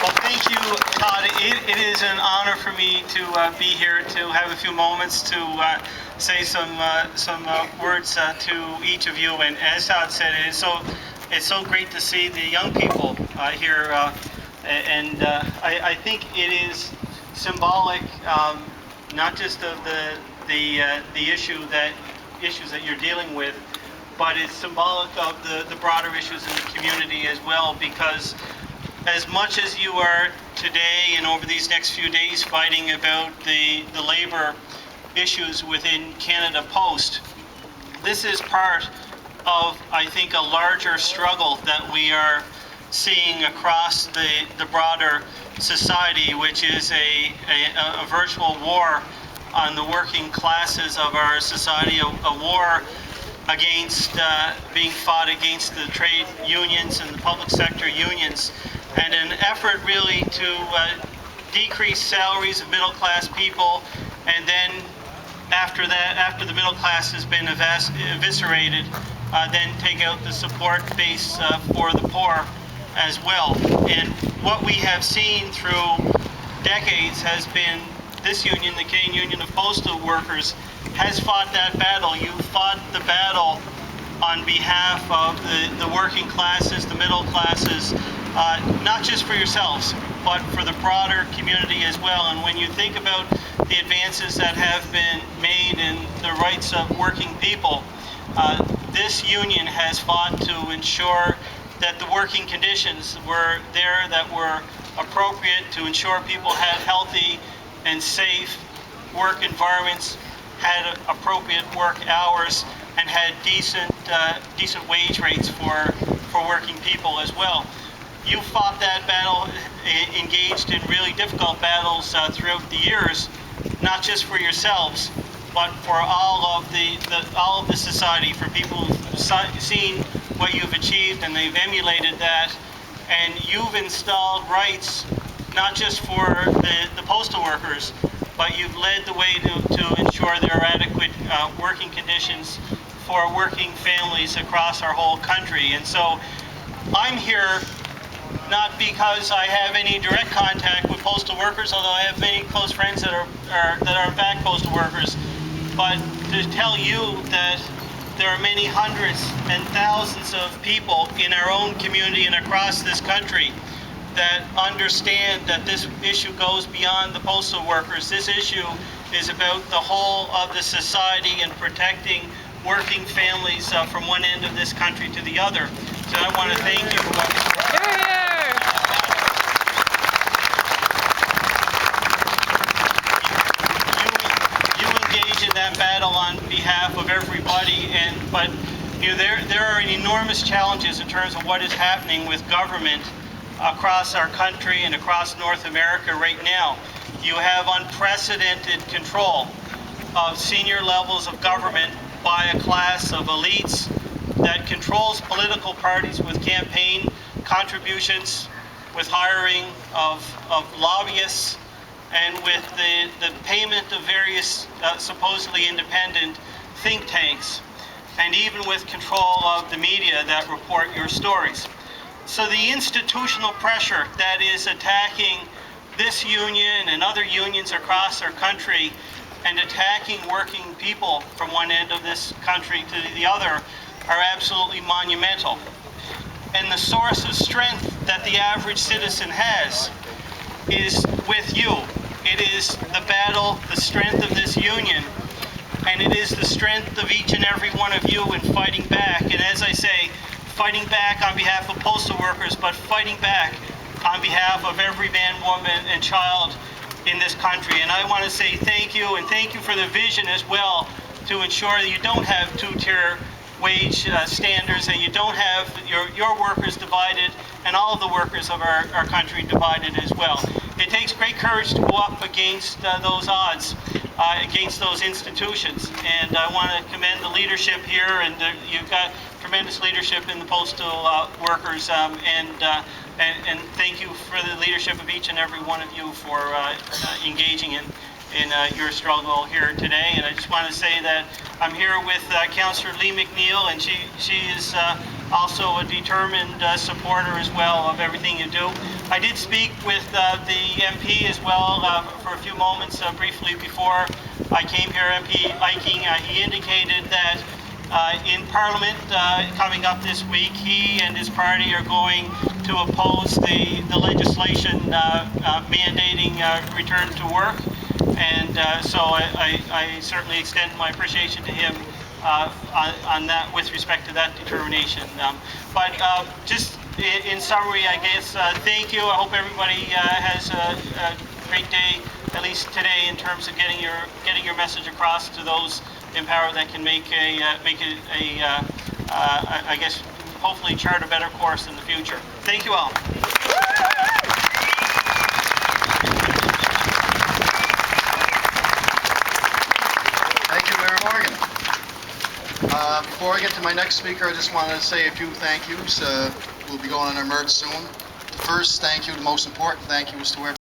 Well, thank you, Todd. It is an honor for me to be here to have a few moments to say some words to each of you. And as Todd said, it's so great to see the young people here, and I think it is symbolic, not just of the issues that you're dealing with, but it's symbolic of the broader issues in the community as well, because as much as you are today and over these next few days fighting about the labor issues within Canada Post, this is part of, I think, a larger struggle that we are seeing across the broader society, which is a virtual war on the working classes of our society, a war against being fought against the trade unions and the public sector unions, and an effort really to decrease salaries of middle-class people, and then after the middle class has been eviscerated, then take out the support base for the poor as well. And what we have seen through decades has been this union, the Canadian Union of Postal Workers, has fought that battle. You fought the battle on behalf of the working classes, the middle classes, not just for yourselves, but for the broader community as well. And when you think about the advances that have been made in the rights of working people, this union has fought to ensure that the working conditions were there that were appropriate, to ensure people had healthy and safe work environments, had appropriate work hours, and had decent wage rates for working people as well. You fought that battle, engaged in really difficult battles throughout the years, not just for yourselves, but for all of the society, for people who've seen what you've achieved and they've emulated that, and you've installed rights not just for the postal workers, but you've led the way to ensure there are adequate working conditions for working families across our whole country. And so I'm here not because I have any direct contact with postal workers, although I have many close friends that are in fact postal workers, but to tell you that there are many hundreds and thousands of people in our own community and across this country that understand that this issue goes beyond the postal workers. This issue is about the whole of the society and protecting working families from one end of this country to the other. So I want to thank you. You engage in that battle on behalf of everybody, but there are enormous challenges in terms of what is happening with government across our country and across North America right now. You have unprecedented control of senior levels of government by a class of elites that controls political parties with campaign contributions, with hiring of lobbyists, and with the payment of various supposedly independent think tanks, and even with control of the media that report your stories. So the institutional pressure that is attacking this union and other unions across our country and attacking working people from one end of this country to the other are absolutely monumental. And the source of strength that the average citizen has is with you. It is the battle, the strength of this union, and it is the strength of each and every one of you in fighting back. And as I say, fighting back on behalf of postal workers, but fighting back on behalf of every man, woman, and child in this country. And I want to say thank you, and thank you for the vision as well, to ensure that you don't have two-tier wage standards, and you don't have your workers divided and all of the workers of our country divided as well. It takes great courage to go up against those odds, against those institutions. And I want to commend the leadership here, and you've got tremendous leadership in the postal workers, and thank you for the leadership of each and every one of you for engaging in your struggle here today. And I just want to say that I'm here with Councillor Lee McNeil, and she is also a determined supporter as well of everything you do. I did speak with the MP as well for a few moments briefly before I came here, MP Eiking. He indicated that in Parliament coming up this week, he and his party are going to oppose the legislation mandating return to work. And so I certainly extend my appreciation to him on that, with respect to that determination. But just in summary, I guess, thank you. I hope everybody has a great day, at least today, in terms of getting your message across to those in power that can make I guess, hopefully chart a better course in the future. Thank you all. Thank you, Mayor Morgan. Before I get to my next speaker, I just want to say a few thank yous. We'll be going on our merge soon. The first thank you, the most important thank you, is to